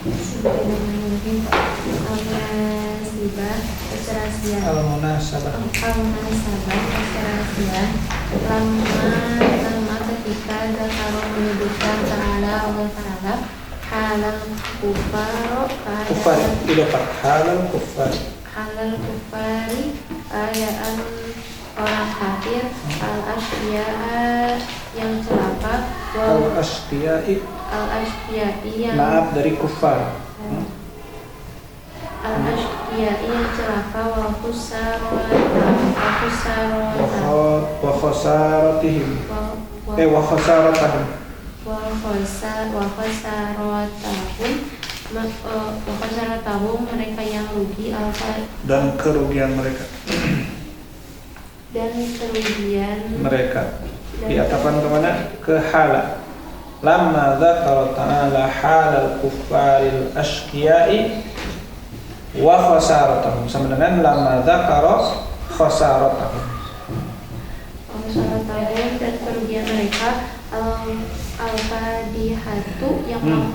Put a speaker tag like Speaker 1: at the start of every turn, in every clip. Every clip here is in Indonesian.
Speaker 1: Bismillahirrahmanirrahim. Al-Munasibah keserasian.
Speaker 2: Al-munasabah.
Speaker 1: Al-Munasabah keserasian. Lama ketika Zakaro menyebutkan Ta'ala Allah Ta'ala halal
Speaker 2: kufar idafat halal
Speaker 1: kufari ayaan orang kafir al-asyi'a yang celaka
Speaker 2: al-asyi'i
Speaker 1: yang
Speaker 2: maaf dari kufar
Speaker 1: al-asyi'i yang celaka wa
Speaker 2: khasaratihim wa
Speaker 1: khasaratahum mereka yang rugi
Speaker 2: dan kerugian mereka diatakan kemana? Ke hala. Lamma dzakara ta'ala halal kuffaril asqiya'i wa khasaratahum, sama dengan lamma dzakara khasaratahum
Speaker 1: dan kerugian mereka al-fadihatu yang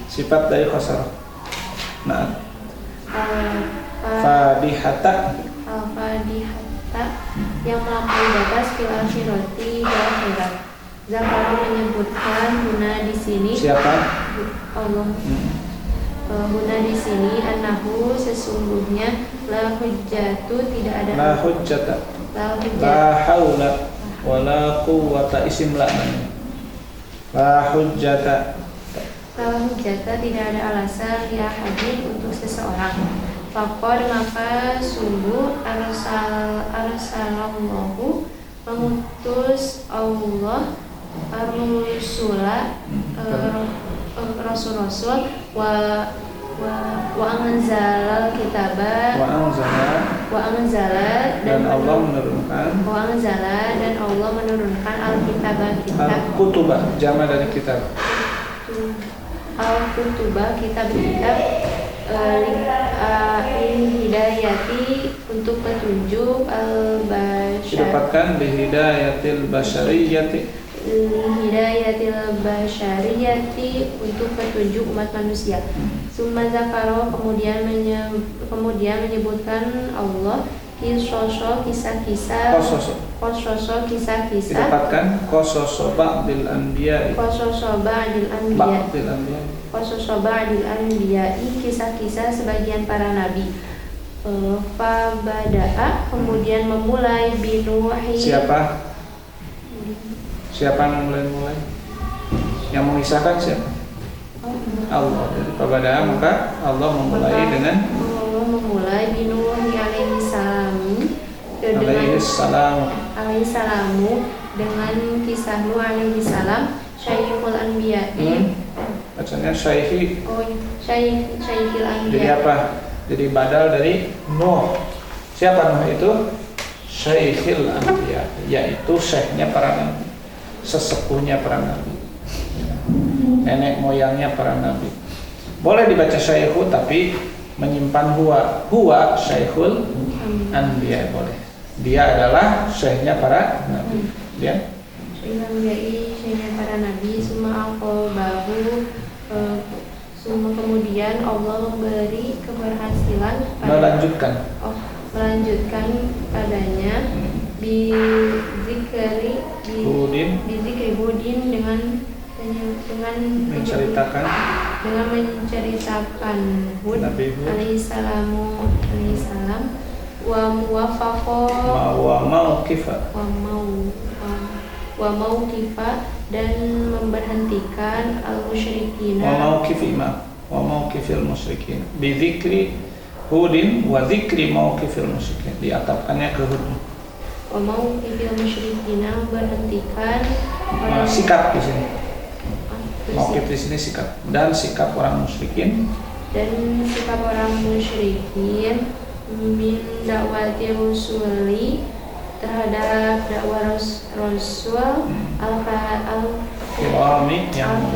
Speaker 2: sifat dari khasarah. Nah, fadihata yang melampaui batas fil akhirati di akhirat. Zakaro menyebutkan guna di sini siapa? Allah. Guna di sini annahu sesungguhnya la hujjatu tidak ada la haula wala quwwata isim la hujjata tidak ada alasan li ahadin untuk seseorang. Faqad maka sungguh arsalallahu mengutus Allah ar-rusula rasul-rasul wa anzalal kitaba wa anzala dan Allah menurunkan al-kitaba al-kutubah jama dari kitab al-kutubah kitab hidayati untuk petunjuk didapatkan bihidayatil basyariyati untuk petunjuk umat manusia. Summa zakaro kemudian menyebutkan Allah kisah-kisah didapatkan qasaso ba'dil anbiya kisah-kisah sebagian para nabi. Fabada'a kemudian memulai binuhi. Siapa yang mulai? Yang mengisahkan siapa? Allah. Jadi fabada'a maka Allah memulai dengan binuhi alaihi salamu dengan kisah Nuh alaihi salam Syekhul Anbiya'i. Bacanya Syekhil Anbiya. Jadi apa? Jadi badal dari Nuh. Siapa Nuh itu? Syekhil Anbiya, yaitu syekhnya para nabi, sesepuhnya para nabi, nenek moyangnya para nabi. Boleh dibaca Syekhu tapi menyimpan huwa Syekhul Anbiya boleh. Dia adalah syekhnya para nabi. Dia syekhnya para nabi. Semua kemudian Allah memberi keberhasilan melanjutkan padanya bizikri Hudin dengan menceritakan Hud alaihi salam wa mauqifa dan memberhentikan al-musyrikin wa mauqifil musyrikin bi dzikri Hudin wa dzikri mauqifil musyrikin, diatapkannya ke Hud. Wa mauqifil musyrikin memberhentikan sikap di sini. Mauqif di sini sikap dan sikap orang musyrikin min dakwati rusuli terhadap dakwah Rasul al-kirami yang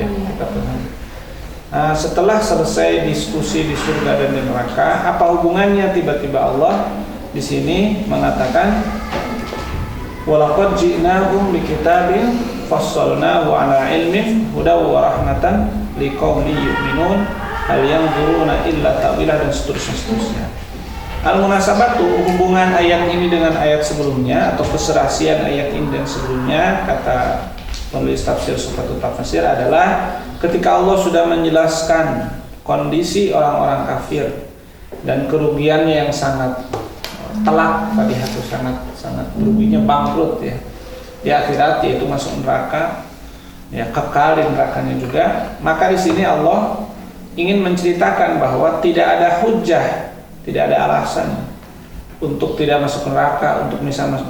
Speaker 2: kita pahami. Setelah selesai diskusi di surga dan di neraka, apa hubungannya tiba-tiba Allah di sini mengatakan walaqad ji'nahum bikitabin fassalnahu ala ilmin hudaw wa rahmatan liqaumin yu'minun hal yanzuruna illa ta'wilah dan seterusnya. Al-munasabatu, hubungan ayat ini dengan ayat sebelumnya atau keserasian ayat ini dan sebelumnya, kata penulis tafsir Sufatul Tafsir adalah ketika Allah sudah menjelaskan kondisi orang-orang kafir dan kerugiannya yang sangat telak tadi, itu sangat ruginya, bangkrut ya di akhirat, yaitu masuk neraka, ya kekal di nerakanya juga. Maka di sini Allah ingin menceritakan bahwa tidak ada hujjah, tidak ada alasan untuk tidak masuk neraka, untuk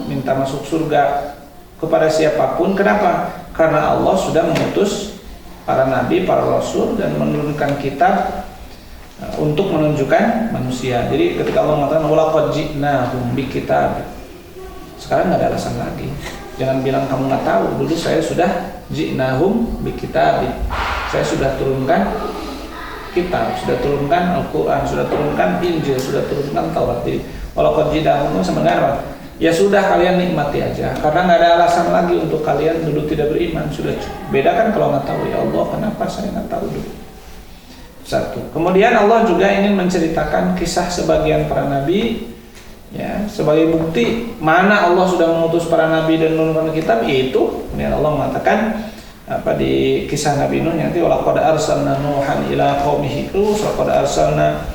Speaker 2: minta masuk surga kepada siapapun. Kenapa? Karena Allah sudah mengutus para nabi, para rasul dan menurunkan kitab untuk menunjukkan manusia. Jadi ketika Allah mengatakan walaqad ji'nahum bikitab, sekarang nggak ada alasan lagi. Jangan bilang kamu nggak tahu. Dulu saya sudah ji'nahum bikitab, saya sudah turunkan kitab, sudah turunkan Al-Quran, sudah turunkan Injil, sudah turunkan Taurat. Jadi walaqad ji'nahum sebenarnya ya sudah, kalian nikmati aja, karena nggak ada alasan lagi untuk kalian dulu tidak beriman. Sudah beda kan kalau nggak tahu, ya Allah kenapa saya nggak tahu dulu. Satu. Kemudian Allah juga ingin menceritakan kisah sebagian para nabi, ya, sebagai bukti mana Allah sudah mengutus para nabi dan menurunkan kitab. Itu kemudian Allah mengatakan apa di kisah Nabi Nuh nanti, walaqad arsalna nuhan ila qaumihi, walaqad arsalna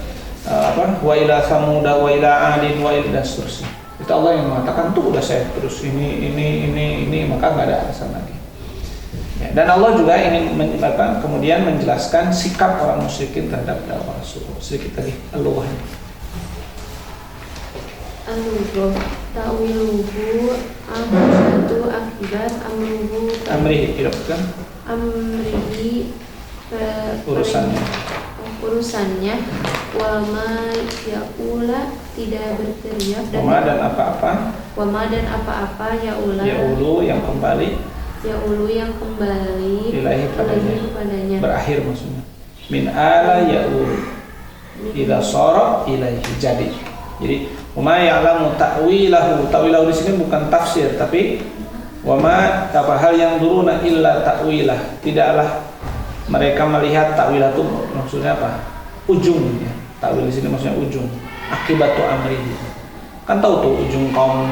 Speaker 2: wa ila thamud wa ila adin wa ila seterusnya. Itu Allah yang mengatakan tuh udah saya terus ini, maka nggak ada alasan lagi. Ya, dan Allah juga ingin kemudian menjelaskan sikap orang musyrikin terhadap dakwah Rasul. Sedikit lagi Allah.
Speaker 1: Al-Lugh ta'wiluhu satu akibat
Speaker 2: amrihi kan?
Speaker 1: Amrihi urusannya wama yaula tidak berteriak,
Speaker 2: dan apa-apa yaulu yang kembali ilahi padanya, berakhir maksudnya min ala yaulu ila sara ilaihi, jadi wama ya'lamu ta'wilahu di sini bukan tafsir, tapi wama hal yang duruna illa ta'wilah, tidaklah mereka melihat ta'wilah itu maksudnya apa? Ujungnya. Ta'wil di sini maksudnya ujung. Akibatu amrihi. Kan tahu tuh ujung kaum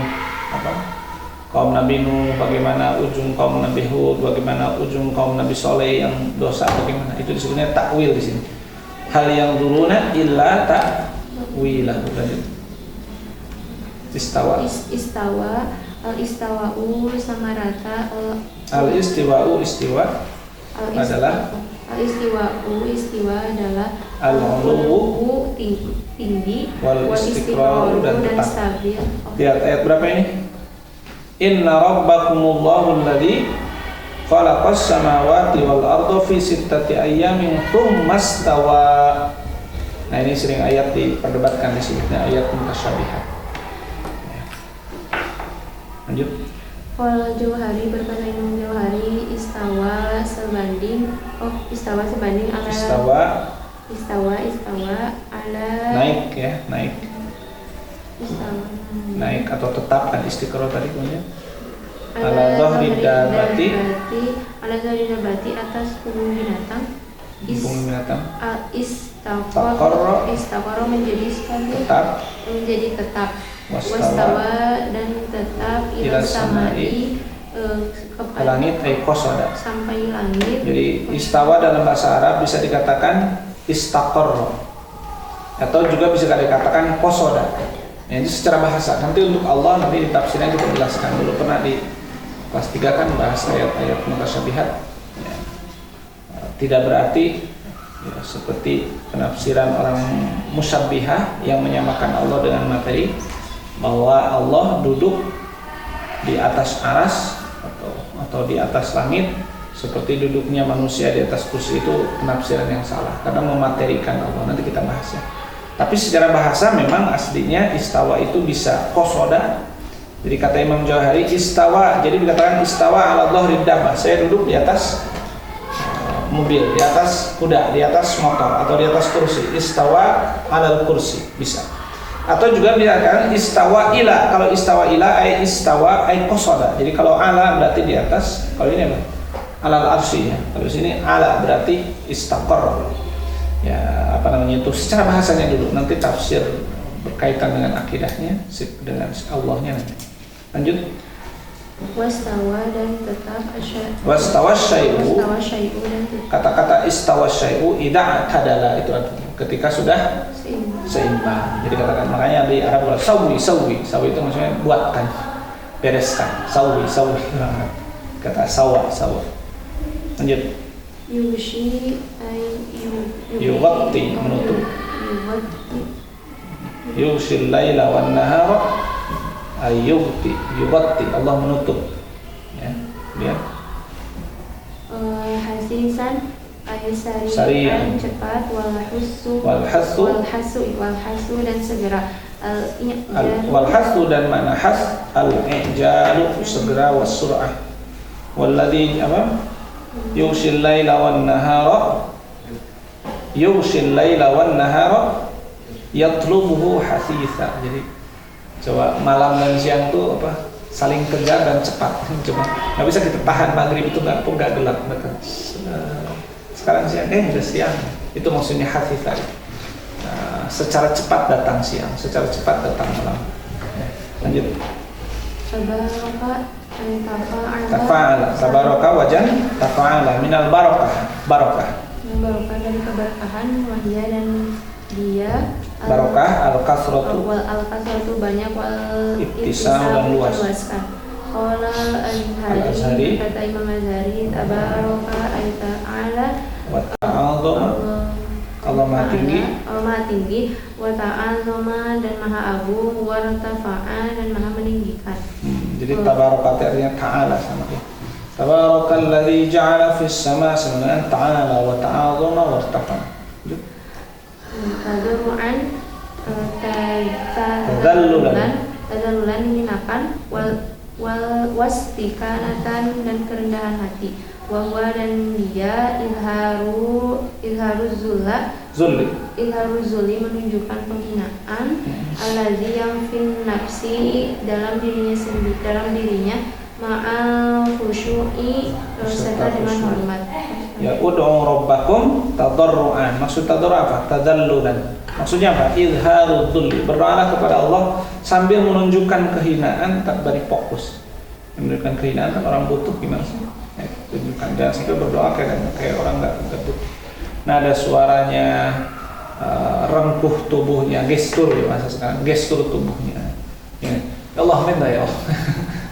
Speaker 2: Nabi Nuh bagaimana, ujung kaum Nabi Hud bagaimana, ujung kaum Nabi Soleh yang dosa bagaimana. Itu disebutnya ta'wil di sini. Hal yang duruna illa ta'wilahu. Istawa al-istiwa'u sama rata al-istiwa'u adalah
Speaker 1: istiwa adalah
Speaker 2: al-'uluwu
Speaker 1: tinggi,
Speaker 2: wal istiqrar dan
Speaker 1: stabil.
Speaker 2: Lihat ayat berapa ini? Inna rabbakumullahu alladzi khalaqas samawati wal arda fi sittati ayyamin tsumma istawa. Nah, ini sering ayat diperdebatkan di sini, ayat mutasyabihat. Lanjut.
Speaker 1: Kalau Jauhari berkata Imam Jauhari istawa sebanding ala istawa ala
Speaker 2: naik atau tetap kan istiqro tadi punya ala dhahri dabati
Speaker 1: atas punggung binatang istaqarra menjadi stabil, menjadi tetap, wastawa dan tetap ila samai ke
Speaker 2: langit qasoda
Speaker 1: sampai langit.
Speaker 2: Jadi istawa dalam bahasa Arab bisa dikatakan istaqarra atau juga bisa dikatakan qasoda. Nah, ini secara bahasa. Nanti untuk Allah nanti di tafsirnya kita jelaskan. Dulu pernah di kelas 3 kan bahas ayat-ayat mutasyabihat. Ya. Tidak berarti ya, seperti penafsiran orang musyabbihah yang menyamakan Allah dengan materi, bahwa Allah duduk di atas aras atau di atas langit seperti duduknya manusia di atas kursi. Itu penafsiran yang salah karena mematerikan Allah. Nanti kita bahas ya. Tapi secara bahasa memang aslinya istawa itu bisa qasoda. Jadi kata Imam Jauhari istawa, jadi dikatakan istawa ala dhahri dabbah, saya duduk di atas mobil, di atas kuda, di atas motor atau di atas kursi. Istawa ala kursi bisa. Atau juga biarkan istawa ila. Kalau istawa ila istawa qasada. Jadi kalau ala berarti di atas, kalau ini apa? Alal arsy ya. Kalau sini ala berarti istaqarra. Ya, apa namanya itu secara bahasanya dulu, nanti tafsir berkaitan dengan akidahnya dengan Allahnya nanti. Lanjut.
Speaker 1: Wastawa dan tetap
Speaker 2: Wastawa syai'u.
Speaker 1: dan
Speaker 2: Kata-kata istawa syai'u idza kadala itu artinya ketika sudah seimbang. Jadi katakan makanya di Arab sawi itu maksudnya buatkan, bereskan. Sawi. Kata sawa. Lanjut.
Speaker 1: yughshi
Speaker 2: Yughatti menutup. Yughshil laila wan nahara yughatti Allah menutup. Ya, lihat.
Speaker 1: Hasisan
Speaker 2: Sari'an.
Speaker 1: sari'an cepat wal hasu dan segera
Speaker 2: Wal hasu dan mana has al-i'jalu segera was sur'ah. Walladzi apa? Yughshil laila wan nahara yatlubuhu hasisa. Jadi coba malam dan siang tuh apa saling kejar dan cepat. Coba nggak bisa kita tahan maghrib itu nggak gelap betul. Sekarang siang udah siang. Itu maksudnya hasisa. Secara cepat datang siang, secara cepat datang malam. Lanjut. Tabaraka wajan tafa'ala minal barokah
Speaker 1: dari keberkahan wahya dan dia
Speaker 2: barokah al-kasratu
Speaker 1: banyak wal
Speaker 2: ibtisam dan luas.
Speaker 1: Qala al-Azhari kata Imam Azhari tabaraka ay ta'ala
Speaker 2: wa ta'ala Allah Maha tinggi
Speaker 1: wa ta'ala dan maha agung wa tafa'a dan maha meninggikan.
Speaker 2: Jadi tabaraka artinya ta'ala sama ya. Tabarakalladzi ja'ala fis sama sebenarnya ta'ala wa ta'azama wa irtafa.
Speaker 1: Tadallulan menghinakan wal wastikanatan dan kerendahan hati. Wahwa dan dia ilharu zulli menunjukkan penghinaan allazi yang fin nafsi dalam dirinya ma'al khusyu'i serta dengan hormat.
Speaker 2: Ya ud'u rabbakum tadarruan. Maksud tadarru apa? Tadallulan. Maksudnya apa? Izharu dzulli. Berdoalah kepada Allah sambil menunjukkan kehinaan tak beri fokus. Menunjukkan kehinaan kan orang butuh gimana sih? Tunjukkan jangan sampai berdoa kayak orang nggak butuh. Nada suaranya rengkuh tubuhnya, gestur ya masa sekarang, gestur tubuhnya. Ya Allah minta ya Allah.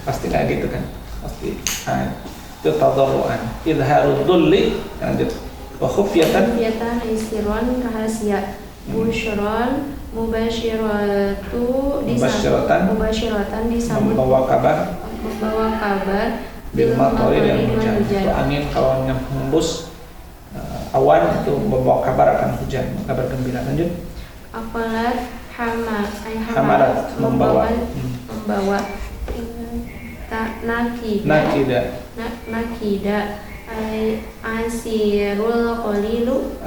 Speaker 2: Pasti nggak gitu kan? Pasti. Itu tadarruan. Izharud dzulli. Lanjut. Wa khufyatan
Speaker 1: istirwan rahasia. Busyron mubasyiratan disambut
Speaker 2: membawa kabar bil matori dan hujan. Angin kalau menghembus awan itu membawa kabar akan hujan, kabar gembira. Lanjut.
Speaker 1: Apalat
Speaker 2: hamalat membawa nakida asirul qalilu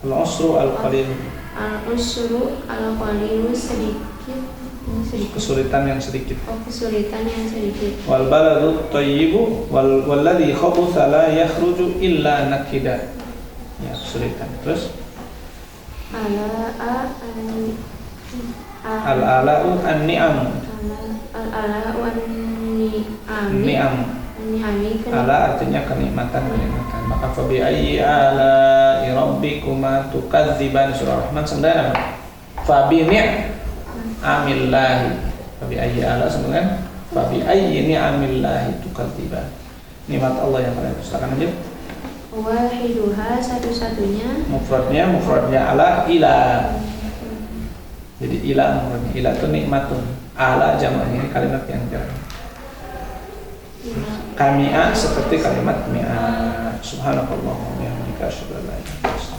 Speaker 2: al-usru al-qalilu sedikit kesulitan yang sedikit. Wal baladu thayyibu walladhi khabutha la yakhruju illa nakida. Ya, kesulitan. Terus al-ala'u an-ni'am. Ala artinya kenikmatan. Maka fa bi ayyi ala'i rabbikuma tukadziban. Surah Rahman 9. Fa bi amillahi fabi ayyi ala sebenarnya fabi ayyi ni'amillahi tukadziban. Nikmat Allah yang kalian dustakan. Lanjut.
Speaker 1: Wahiduha satu-satunya.
Speaker 2: Mufradnya ala ila. Jadi ila mufradnya. Ila itu nikmatun. Ala jamaknya ini kalimat yang jarang. Kami'a seperti kalimat mi'a. Subhanallah wa bihamdihi asyhadu an la ilaha illa anta